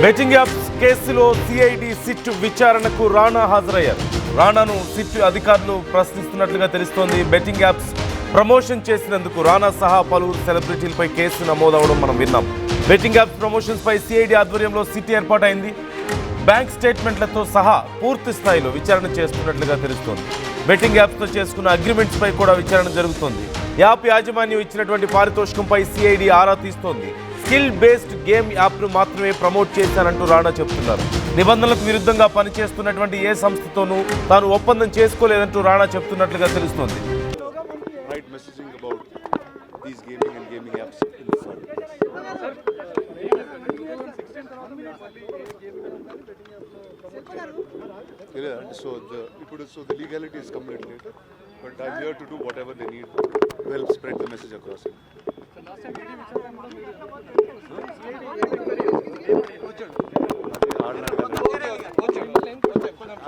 Betting apps కేసులో CID SIT విచారణకు రాణా హాజరయ్యారు. రాణాను సిట్ అధికారులు ప్రశ్నిస్తున్నట్లుగా తెలుస్తోంది. బెట్టింగ్ యాప్స్ ప్రమోషన్ చేసినందుకు రాణా సహా పలువురు సెలబ్రిటీలపై కేసు నమోదవడం మనం విన్నాం. బెట్టింగ్ యాప్స్ ప్రమోషన్స్ పై సిఐడి ఆధ్వర్యంలో సిట్ ఏర్పాటైంది. బ్యాంక్ స్టేట్మెంట్లతో సహా పూర్తి స్థాయిలో విచారణ చేస్తున్నట్లుగా తెలుస్తోంది. బెట్టింగ్ యాప్స్తో చేసుకున్న అగ్రిమెంట్స్ పై కూడా విచారణ జరుగుతోంది. యాప్ యాజమాన్యం ఇచ్చినటువంటి పారితోషికంపై సిఐడి ఆరా తీస్తోంది. స్కిల్ బేస్డ్ గేమ్ యాప్ను మాత్రమే ప్రమోట్ చేశానంటూ రాణా చెబుతున్నారు. నిబంధనలకు విరుద్ధంగా పనిచేస్తున్నటువంటి ఏ సంస్థతోనూ తాను ఒప్పందం చేసుకోలేదంటూ రాణా చెబుతున్నట్లుగా తెలుస్తోంది. So the legality is coming later, but I'm here to do whatever they need to help spread the message across it.